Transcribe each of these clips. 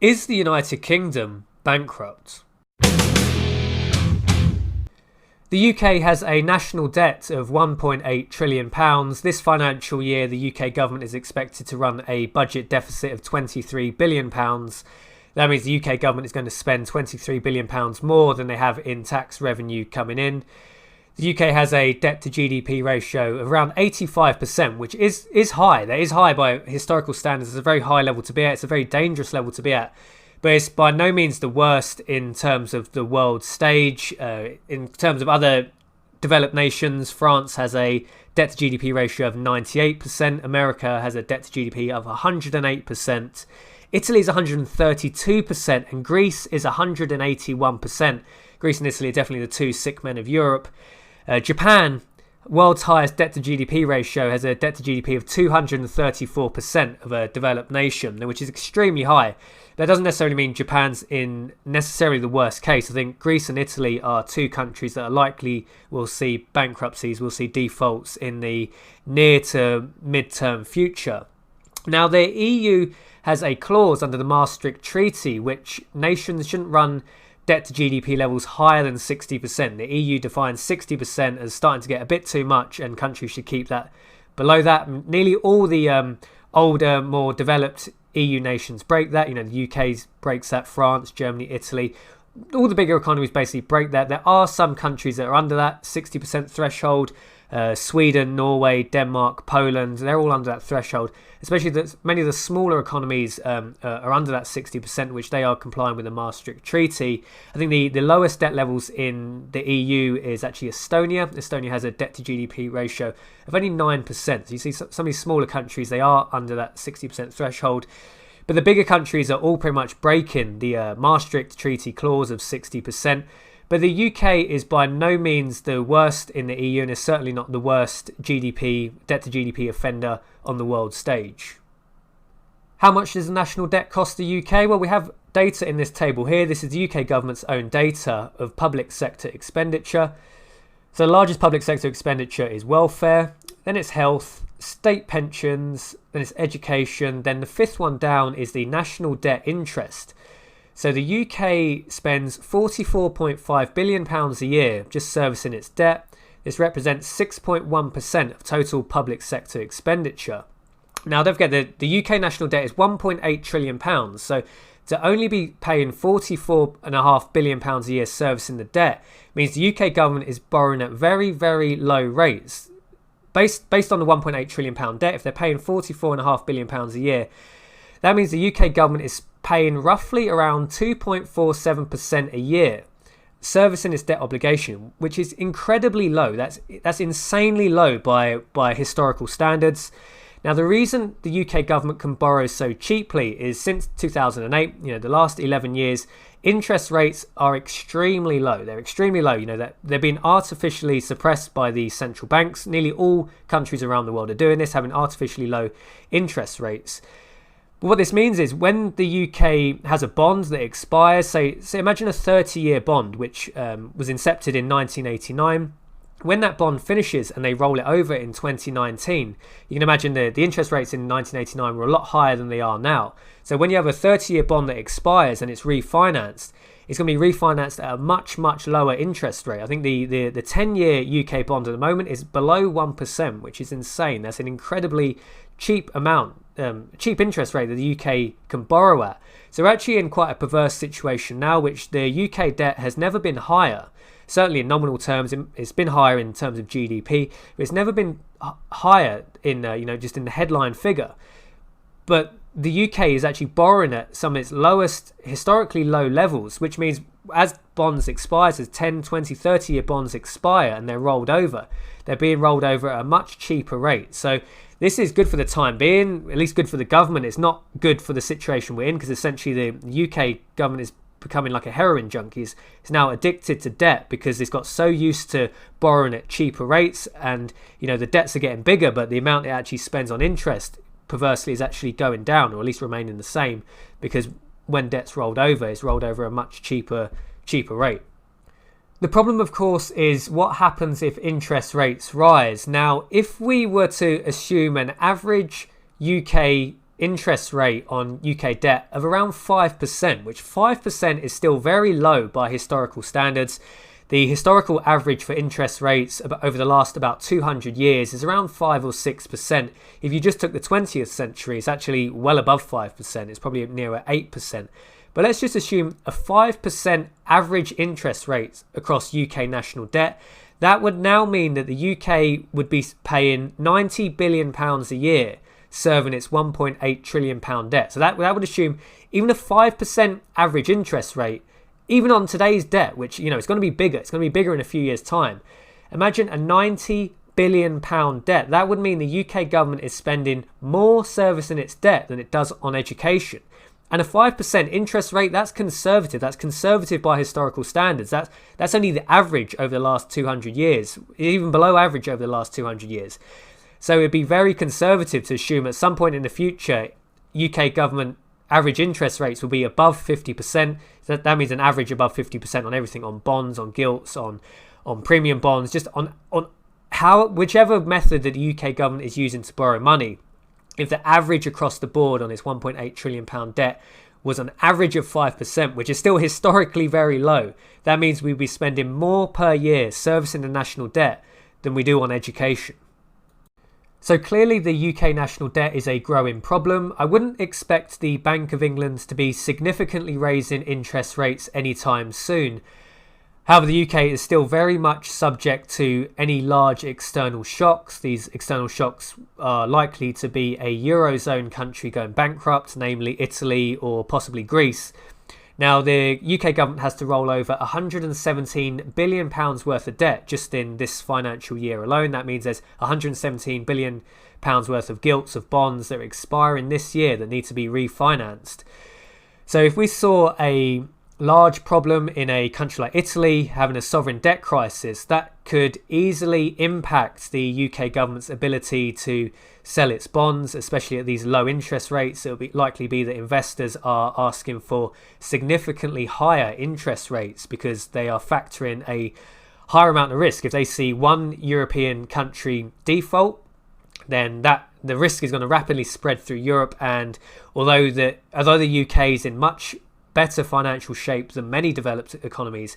Is the United Kingdom bankrupt? The UK has a national debt of £1.8 trillion. This financial year, the UK government is expected to run a budget deficit of £23 billion. That means the UK government is going to spend £23 billion more than they have in tax revenue coming in. The UK has a debt to GDP ratio of around 85%, which is high. That is high by historical standards. It's a very high level to be at. It's a very dangerous level to be at. But it's by no means the worst in terms of the world stage. In terms of other developed nations, France has a debt to GDP ratio of 98%. America has a debt to GDP of 108%. Italy is 132%, and Greece is 181%. Greece and Italy are definitely the two sick men of Europe. Japan, world's highest debt to GDP ratio, has a debt to GDP of 234% of a developed nation, which is extremely high. That doesn't necessarily mean Japan's in necessarily the worst case. I think Greece and Italy are two countries that are likely will see bankruptcies, will see defaults in the near to mid-term future. Now, the EU has a clause under the Maastricht Treaty which nations shouldn't run debt to GDP levels higher than 60%. The EU defines 60% as starting to get a bit too much, and countries should keep that below that. Nearly all the older, more developed EU nations break that. The UK breaks that, France, Germany, Italy. All the bigger economies basically break that. There are some countries that are under that 60% threshold. Sweden, Norway, Denmark, Poland, they're all under that threshold. Especially that many of the smaller economies are under that 60%, which they are complying with the Maastricht Treaty. I think the lowest debt levels in the EU is actually Estonia. Estonia has a debt to GDP ratio of only 9%. So you see some of these smaller countries, they are under that 60% threshold. But the bigger countries are all pretty much breaking the Maastricht Treaty clause of 60%. But the UK is by no means the worst in the EU, and is certainly not the worst debt to GDP offender on the world stage. How much does the national debt cost the UK? Well, we have data in this table here. This is the UK government's own data of public sector expenditure. So the largest public sector expenditure is welfare, then it's health, state pensions, then it's education, then the fifth one down is the national debt interest. So the UK spends £44.5 billion a year just servicing its debt. This represents 6.1% of total public sector expenditure. Now, don't forget the UK national debt is £1.8 trillion. So to only be paying £44.5 billion a year servicing the debt means the UK government is borrowing at very, very low rates. Based on the £1.8 trillion debt, if they're paying £44.5 billion a year, that means the UK government is paying roughly around 2.47% a year servicing its debt obligation, which is incredibly low. That's insanely low by historical standards. Now, the reason the UK government can borrow so cheaply is since 2008, the last 11 years, interest rates are extremely low. They're extremely low. That they're being artificially suppressed by the central banks. Nearly all countries around the world are doing this, having artificially low interest rates. But what this means is when the UK has a bond that expires, say imagine a 30-year bond which was incepted in 1989. When that bond finishes and they roll it over in 2019, you can imagine the interest rates in 1989 were a lot higher than they are now. So when you have a 30-year bond that expires and it's refinanced, it's going to be refinanced at a much, much lower interest rate. I think the 10-year UK bond at the moment is below 1%, which is insane. That's an incredibly cheap interest rate that the UK can borrow at. So we're actually in quite a perverse situation now, which the UK debt has never been higher. Certainly in nominal terms, it's been higher in terms of GDP, but it's never been higher in just in the headline figure. But the UK is actually borrowing at some of its lowest, historically low levels, which means as bonds expire, as 10, 20, 30-year bonds expire and they're rolled over, they're being rolled over at a much cheaper rate. So this is good for the time being, at least good for the government. It's not good for the situation we're in, because essentially the UK government is becoming like a heroin junkie. It's now addicted to debt because it's got so used to borrowing at cheaper rates, and the debts are getting bigger, but the amount it actually spends on interest perversely is actually going down, or at least remaining the same, because when debt's rolled over, it's rolled over at a much cheaper rate. The problem, of course, is what happens if interest rates rise. Now, if we were to assume an average UK interest rate on UK debt of around 5%, which 5% is still very low by historical standards. The historical average for interest rates over the last about 200 years is around 5 or 6%. If you just took the 20th century, it's actually well above 5%. It's probably nearer 8%. But let's just assume a 5% average interest rate across UK national debt. That would now mean that the UK would be paying £90 billion a year, serving its £1.8 trillion debt. So that would assume even a 5% average interest rate, even on today's debt, which, it's going to be bigger. It's going to be bigger in a few years' time. Imagine a £90 billion debt. That would mean the UK government is spending more servicing its debt than it does on education. And a 5% interest rate, that's conservative. That's conservative by historical standards. That's only the average over the last 200 years, even below average over the last 200 years. So it'd be very conservative to assume at some point in the future, UK government average interest rates will be above 50%. That means an average above 50% on everything, on bonds, on gilts, on premium bonds, just on whichever method that the UK government is using to borrow money. If the average across the board on its £1.8 trillion debt was an average of 5%, which is still historically very low, that means we'd be spending more per year servicing the national debt than we do on education. So clearly the UK national debt is a growing problem. I wouldn't expect the Bank of England to be significantly raising interest rates anytime soon. However, the UK is still very much subject to any large external shocks. These external shocks are likely to be a Eurozone country going bankrupt, namely Italy or possibly Greece. Now, the UK government has to roll over £117 billion worth of debt just in this financial year alone. That means there's £117 billion worth of gilts, of bonds that are expiring this year that need to be refinanced. So if we saw a large problem in a country like Italy having a sovereign debt crisis, that could easily impact the UK government's ability to sell its bonds, especially at these low interest rates. It will likely be that investors are asking for significantly higher interest rates because they are factoring a higher amount of risk. If they see one European country default, then the risk is going to rapidly spread through Europe. And although the UK is in much better financial shape than many developed economies,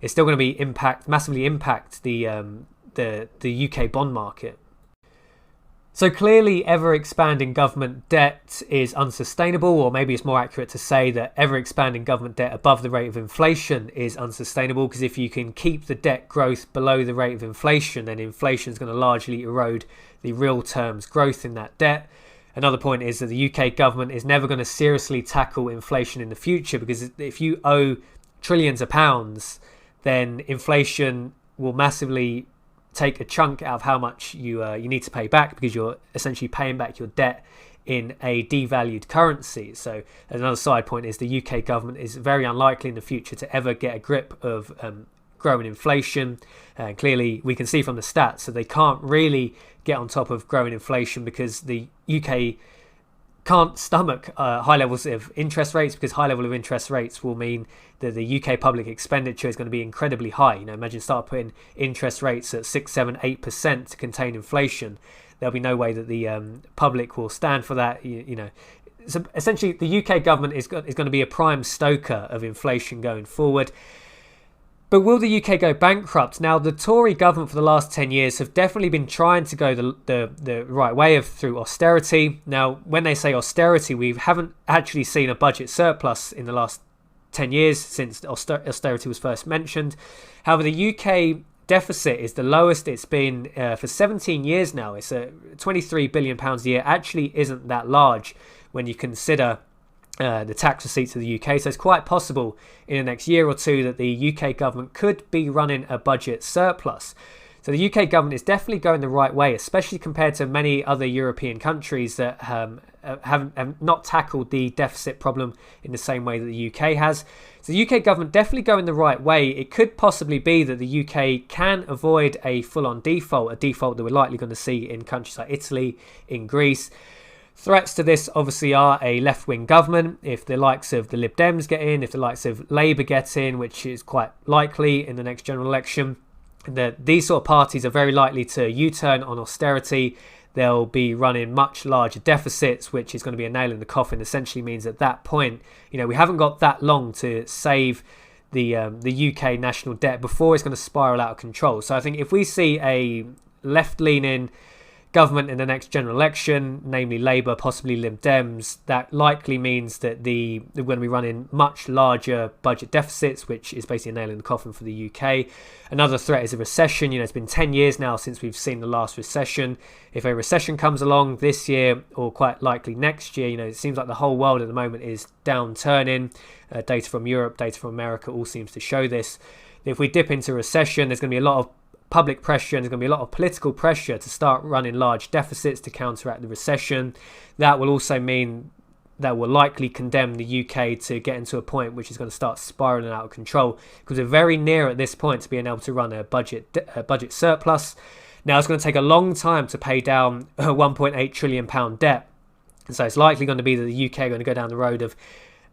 it's still going to be massively impact the UK bond market. So clearly ever expanding government debt is unsustainable, or maybe it's more accurate to say that ever expanding government debt above the rate of inflation is unsustainable, because if you can keep the debt growth below the rate of inflation, then inflation is going to largely erode the real terms growth in that debt. Another point is that the UK government is never going to seriously tackle inflation in the future, because if you owe trillions of pounds, then inflation will massively take a chunk out of how much you need to pay back, because you're essentially paying back your debt in a devalued currency. So another side point is the UK government is very unlikely in the future to ever get a grip of growing inflation. And clearly we can see from the stats that they can't really get on top of growing inflation, because the UK can't stomach high levels of interest rates, because high level of interest rates will mean that the UK public expenditure is going to be incredibly high. Imagine start putting interest rates at 6, 7, 8% to contain inflation. There'll be no way that the public will stand for that. So essentially the UK government is going to be a prime stoker of inflation going forward. But will the UK go bankrupt? Now, the Tory government for the last 10 years have definitely been trying to go the right way through austerity. Now, when they say austerity, we haven't actually seen a budget surplus in the last 10 years since austerity was first mentioned. However, the UK deficit is the lowest it's been for 17 years now. It's £23 billion a year. Actually isn't that large when you consider the tax receipts of the UK. So it's quite possible in the next year or two that the UK government could be running a budget surplus. So the UK government is definitely going the right way, especially compared to many other European countries that have not tackled the deficit problem in the same way that the UK has. So the UK government definitely going the right way. It could possibly be that the UK can avoid a full-on default, a default that we're likely going to see in countries like Italy, in Greece. Threats to this obviously are a left-wing government. If the likes of the Lib Dems get in, if the likes of Labour get in, which is quite likely in the next general election, these sort of parties are very likely to U-turn on austerity. they'll be running much larger deficits, which is going to be a nail in the coffin. Essentially means at that point, we haven't got that long to save the UK national debt before it's going to spiral out of control. So I think if we see a left-leaning government in the next general election, namely Labour, possibly Lib Dems, that likely means that they're going to be running much larger budget deficits, which is basically a nail in the coffin for the UK. Another threat is a recession. It's been 10 years now since we've seen the last recession. If a recession comes along this year, or quite likely next year, it seems like the whole world at the moment is downturning. Data from Europe, data from America all seems to show this. If we dip into recession, there's going to be a lot of public pressure and there's going to be a lot of political pressure to start running large deficits to counteract the recession. That will also mean that will likely condemn the UK to get into a point which is going to start spiraling out of control, because we're very near at this point to being able to run a budget surplus. Now it's going to take a long time to pay down a £1.8 trillion debt, and so it's likely going to be that the UK are going to go down the road of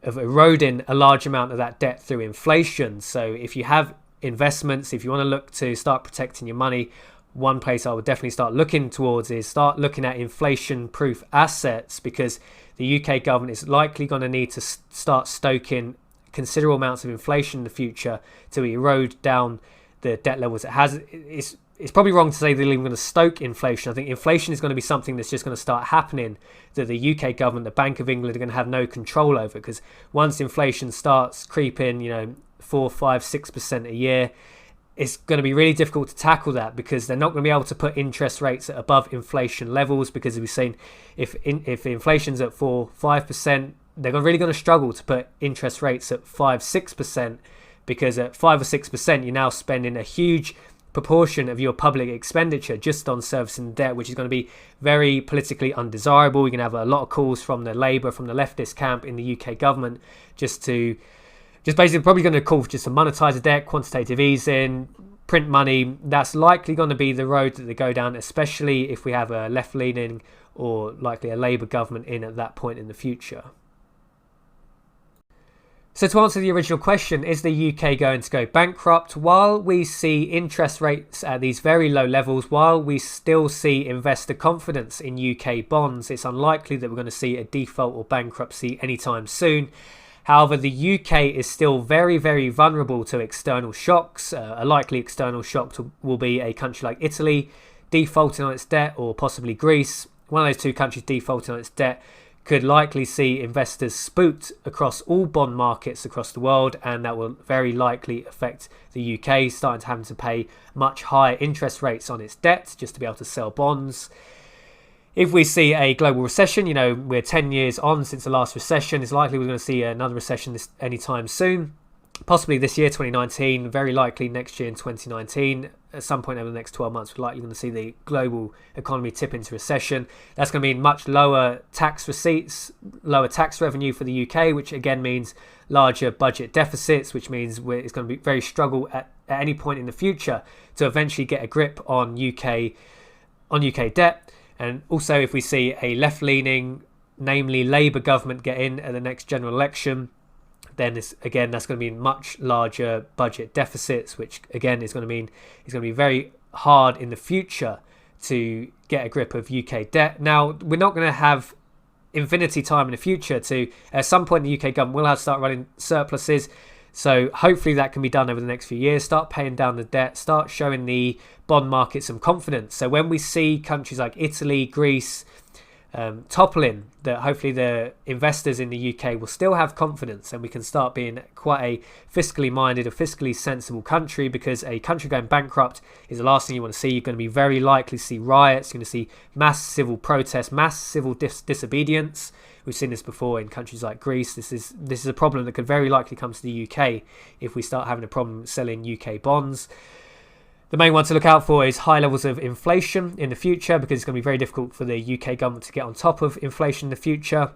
eroding a large amount of that debt through inflation. So if you have investments, if you want to look to start protecting your money, one place I would definitely start looking towards is start looking at inflation-proof assets, because the UK government is likely going to need to start stoking considerable amounts of inflation in the future to erode down the debt levels it has. It's probably wrong to say they're even going to stoke inflation. I think inflation is going to be something that's just going to start happening, that the UK government, the Bank of England, are going to have no control over, because once inflation starts creeping, 4, 5, 6% a year, it's going to be really difficult to tackle that, because they're not going to be able to put interest rates at above inflation levels, because we've seen if inflation's at 4, 5%, they're really going to struggle to put interest rates at 5, 6%, because at 5 or 6%, you're now spending a huge proportion of your public expenditure just on servicing debt, which is going to be very politically undesirable. You're going to have a lot of calls from the Labour, from the leftist camp in the UK government, just basically probably going to call just to monetize the debt, quantitative easing, print money. That's likely going to be the road that they go down, especially if we have a left-leaning or likely a Labour government in at that point in the future. So to answer the original question, is the UK going to go bankrupt? While we see interest rates at these very low levels, while we still see investor confidence in UK bonds, it's unlikely that we're going to see a default or bankruptcy anytime soon. However, the UK is still very, very vulnerable to external shocks. A likely external shock will be a country like Italy defaulting on its debt, or possibly Greece. One of those two countries defaulting on its debt could likely see investors spooked across all bond markets across the world, and that will very likely affect the UK starting to having to pay much higher interest rates on its debt just to be able to sell bonds. If we see a global recession, we're 10 years on since the last recession. It's likely we're going to see another recession anytime soon. Possibly this year, 2019, very likely next year in 2019. At some point over the next 12 months, we're likely going to see the global economy tip into recession. That's going to mean much lower tax receipts, lower tax revenue for the UK, which again means larger budget deficits, which means it's going to be very struggle at any point in the future to eventually get a grip on UK debt. And also, if we see a left-leaning, namely Labour government, get in at the next general election, then that's going to mean much larger budget deficits, which again is going to mean it's going to be very hard in the future to get a grip of UK debt. Now, we're not going to have infinity time in the future. At some point, the UK government will have to start running surpluses. So hopefully that can be done over the next few years. Start paying down the debt, start showing the bond market some confidence. So when we see countries like Italy, Greece toppling, that hopefully the investors in the UK will still have confidence, and we can start being quite a fiscally minded, a fiscally sensible country, because a country going bankrupt is the last thing you want to see. You're going to be very likely to see riots, you're going to see mass civil protests, mass civil disobedience. We've seen this before in countries like Greece. This is a problem that could very likely come to the UK if we start having a problem selling UK bonds. The main one to look out for is high levels of inflation in the future, because it's going to be very difficult for the UK government to get on top of inflation in the future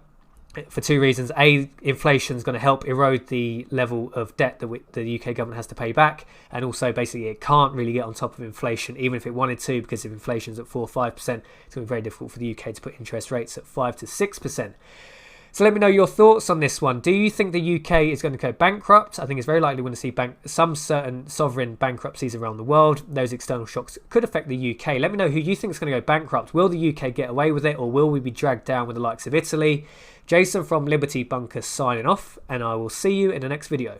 for two reasons. A, inflation is going to help erode the level of debt that the UK government has to pay back, and also basically it can't really get on top of inflation even if it wanted to, because if inflation is at 4 or 5%, it's going to be very difficult for the UK to put interest rates at 5 to 6%. So let me know your thoughts on this one. Do you think the UK is going to go bankrupt? I think it's very likely we're going to see some certain sovereign bankruptcies around the world. Those external shocks could affect the UK. Let me know who you think is going to go bankrupt. Will the UK get away with it, or will we be dragged down with the likes of Italy? Jason from Liberty Bunker signing off, and I will see you in the next video.